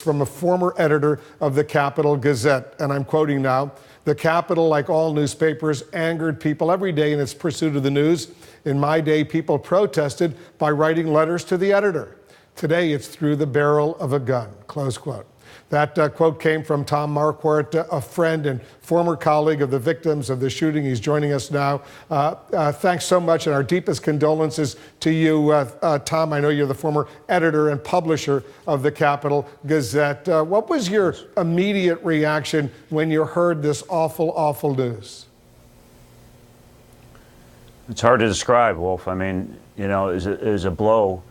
from a former editor of the Capital Gazette. And I'm quoting now, "The Capital, like all newspapers, angered people every day in its pursuit of the news. In my day, people protested by writing letters to the editor. Today, it's through the barrel of a gun," close quote. That quote came from Tom Marquardt, a friend and former colleague of the victims of the shooting. He's joining us now. Thanks so much, and our deepest condolences to you, Tom. I know you're the former editor and publisher of the Capital Gazette. What was your immediate reaction when you heard this awful, awful news? It's hard to describe, Wolf. I mean, you know, it was a blow.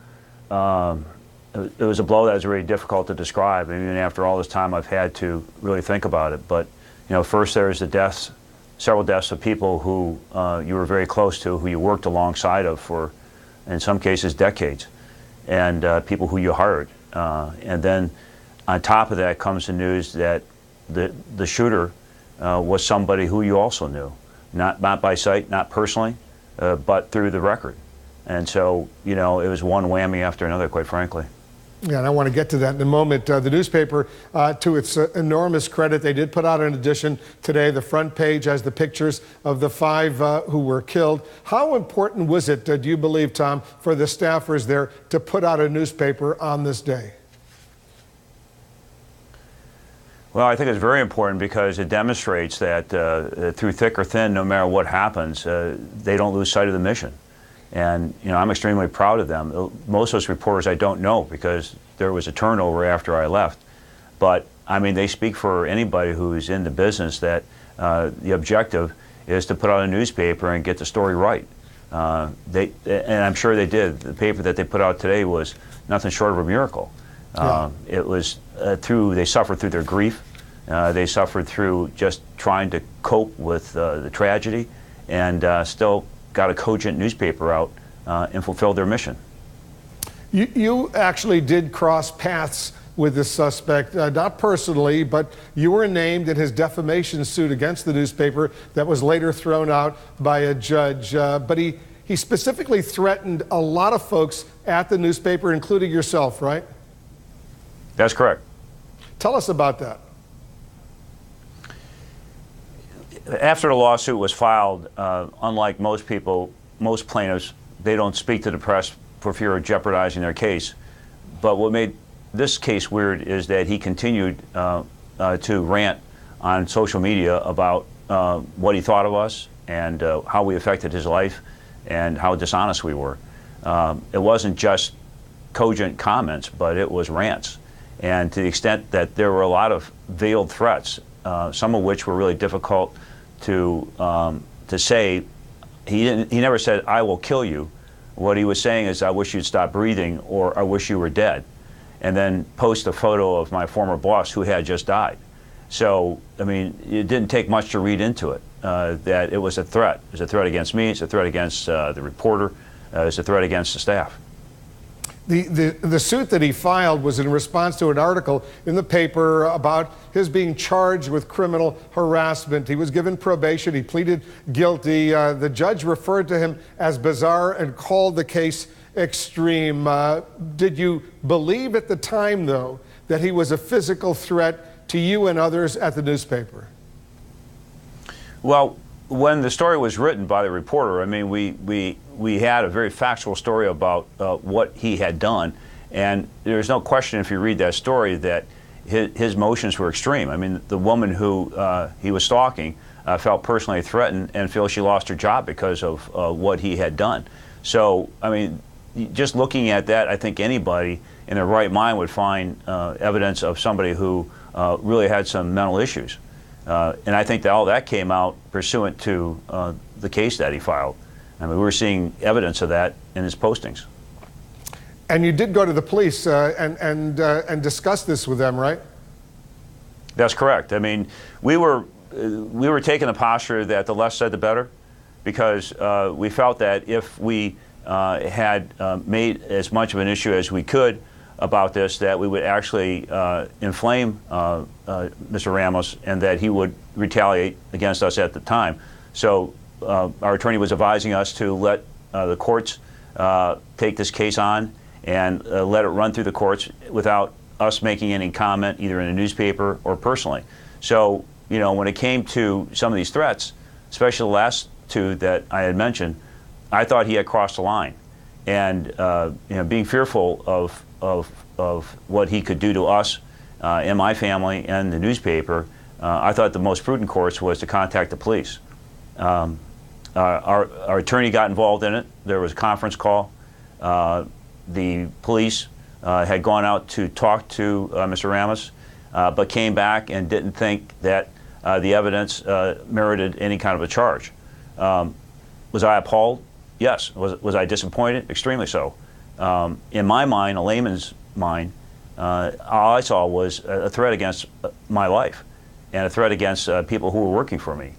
It was a blow that was really difficult to describe. I mean, after all this time, I've had to really think about it. But, you know, first there's the deaths, several deaths of people who you were very close to, who you worked alongside of for, in some cases, decades, and people who you hired. And then on top of that comes the news that the shooter was somebody who you also knew, not by sight, not personally, but through the record. And so, you know, it was one whammy after another, quite frankly. Yeah, and I want to get to that in a moment. The newspaper, to its enormous credit, they did put out an edition today. The front page has the pictures of the 5 who were killed. How important was it, do you believe, Tom, for the staffers there to put out a newspaper on this day? Well, I think it's very important because it demonstrates that through thick or thin, no matter what happens, they don't lose sight of the mission. And, you know, I'm extremely proud of them. Most of those reporters I don't know because there was a turnover after I left. But, I mean, they speak for anybody who's in the business that the objective is to put out a newspaper and get the story right. And I'm sure they did. The paper that they put out today was nothing short of a miracle. Yeah. It was they suffered through their grief. They suffered through just trying to cope with the tragedy and still got a cogent newspaper out and fulfilled their mission. You actually did cross paths with the suspect, not personally, but you were named in his defamation suit against the newspaper that was later thrown out by a judge. But he specifically threatened a lot of folks at the newspaper, including yourself, right? That's correct. Tell us about that. After the lawsuit was filed, unlike most plaintiffs, they don't speak to the press for fear of jeopardizing their case. But what made this case weird is that he continued to rant on social media about what he thought of us and how we affected his life and how dishonest we were. It wasn't just cogent comments, but it was rants. And to the extent that there were a lot of veiled threats, some of which were really difficult to say. He never said, "I will kill you." What he was saying is, "I wish you'd stop breathing," or "I wish you were dead," and then post a photo of my former boss who had just died. So, I mean, it didn't take much to read into it, that it was a threat. It was a threat against me, it's a threat against the reporter, it's a threat against the staff. The suit that he filed was in response to an article in the paper about his being charged with criminal harassment. He was given probation. He pleaded guilty. The judge referred to him as bizarre and called the case extreme. Did you believe at the time, though, that he was a physical threat to you and others at the newspaper? Well, when the story was written by the reporter, I mean, we had a very factual story about what he had done, and there's no question if you read that story that his motions were extreme. I mean, the woman who he was stalking felt personally threatened and feels she lost her job because of what he had done. So, I mean, just looking at that, I think anybody in their right mind would find evidence of somebody who really had some mental issues. And I think that all that came out pursuant to the case that he filed. I mean, we were seeing evidence of that in his postings. And you did go to the police and discuss this with them, right? That's correct. I mean, we were taking the posture that the less said, the better, because we felt that if we had made as much of an issue as we could about this, that we would actually inflame Mr. Ramos and that he would retaliate against us at the time. So our attorney was advising us to let the courts take this case on and let it run through the courts without us making any comment either in a newspaper or personally. So, you know, when it came to some of these threats, especially the last two that I had mentioned, I thought he had crossed the line. And you know, being fearful of what he could do to us and my family and the newspaper, I thought the most prudent course was to contact the police. Our attorney got involved in it. There was a conference call. The police had gone out to talk to Mr. Ramos, but came back and didn't think that the evidence merited any kind of a charge. Was I appalled? Yes. Was I disappointed? Extremely so. In my mind, a layman's mind, all I saw was a threat against my life and a threat against people who were working for me.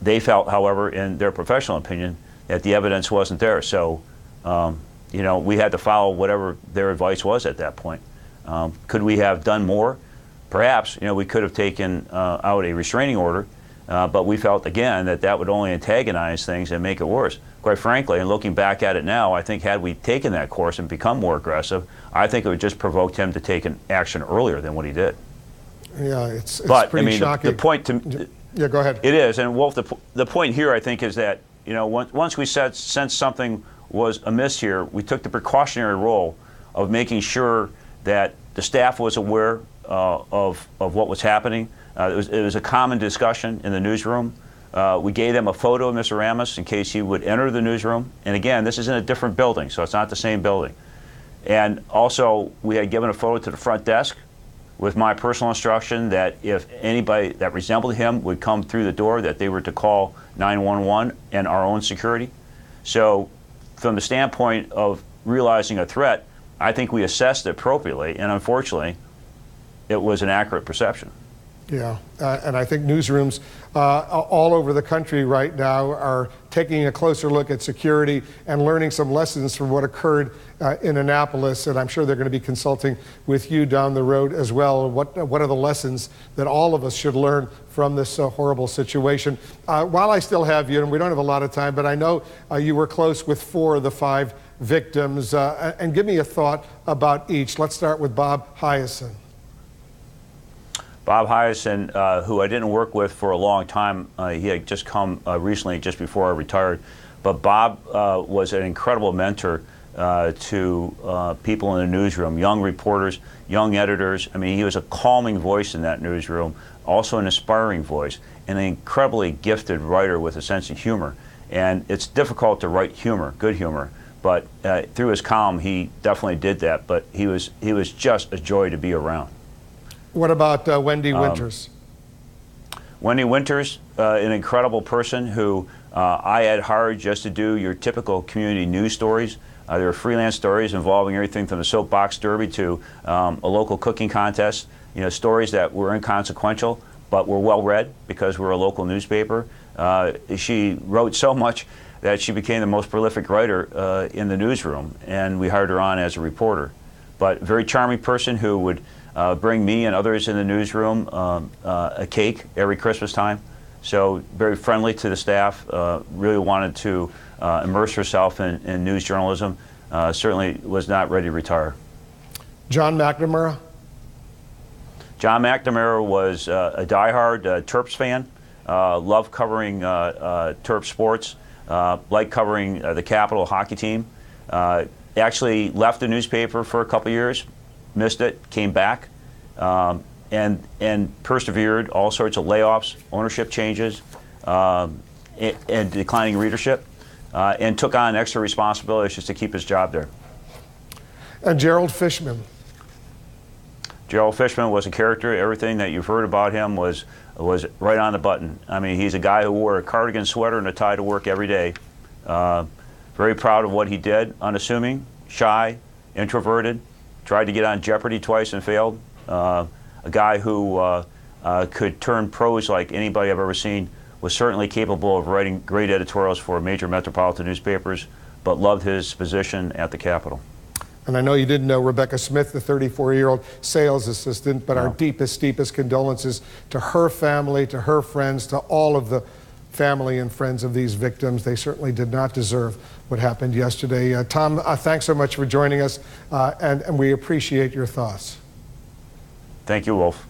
They felt, however, in their professional opinion, that the evidence wasn't there. So, you know, we had to follow whatever their advice was at that point. Could we have done more? Perhaps. You know, we could have taken out a restraining order, but we felt, again, that that would only antagonize things and make it worse. Quite frankly, and looking back at it now, I think had we taken that course and become more aggressive, I think it would just provoked him to take an action earlier than what he did. Yeah, it's but, pretty I mean, shocking. The point to... Yeah, go ahead. It is, and Wolf, the point here, I think, is that, you know, once we sensed something was amiss here, we took the precautionary role of making sure that the staff was aware of what was happening. It was a common discussion in the newsroom. We gave them a photo of Mr. Ramos in case he would enter the newsroom. And again, this is in a different building, so it's not the same building. And also, we had given a photo to the front desk with my personal instruction that if anybody that resembled him would come through the door, that they were to call 911 and our own security. So from the standpoint of realizing a threat, I think we assessed it appropriately, and unfortunately, it was an accurate perception. Yeah, and I think newsrooms all over the country right now are taking a closer look at security and learning some lessons from what occurred in Annapolis, and I'm sure they're going to be consulting with you down the road as well. What are the lessons that all of us should learn from this horrible situation? While I still have you, and we don't have a lot of time, but I know you were close with 4 of the 5 victims, and give me a thought about each. Let's start with Bob Hyacin. Bob Hyacin, who I didn't work with for a long time, he had just come recently, just before I retired. But Bob was an incredible mentor to people in the newsroom, young reporters, young editors. I mean, he was a calming voice in that newsroom, also an inspiring voice, and an incredibly gifted writer with a sense of humor. And it's difficult to write humor, good humor, but through his column, he definitely did that. But he was just a joy to be around. What about Wendy Winters? Wendy Winters, an incredible person who I had hired just to do your typical community news stories. There were freelance stories involving everything from the soapbox derby to a local cooking contest. You know, stories that were inconsequential but were well read because we're a local newspaper. She wrote so much that she became the most prolific writer in the newsroom, and we hired her on as a reporter. But a very charming person who would bring me and others in the newsroom a cake every Christmas time. So very friendly to the staff, really wanted to immerse herself in news journalism, certainly was not ready to retire. John McNamara? John McNamara was a diehard Terps fan, loved covering Terps sports, liked covering the Capital hockey team. Actually left the newspaper for a couple years, missed it, came back, and persevered all sorts of layoffs, ownership changes, and declining readership, and took on extra responsibilities just to keep his job there. And Gerald Fishman. Gerald Fishman was a character. Everything that you've heard about him was right on the button. I mean, he's a guy who wore a cardigan sweater and a tie to work every day. Very proud of what he did, unassuming, shy, introverted, tried to get on Jeopardy twice and failed. A guy who could turn prose like anybody I've ever seen, was certainly capable of writing great editorials for major metropolitan newspapers, but loved his position at the Capitol. And I know you didn't know Rebecca Smith, the 34-year-old sales assistant, but our deepest condolences to her family, to her friends, to all of the family and friends of these victims. They certainly did not deserve what happened yesterday. Tom, thanks so much for joining us, and we appreciate your thoughts. Thank you, Wolf.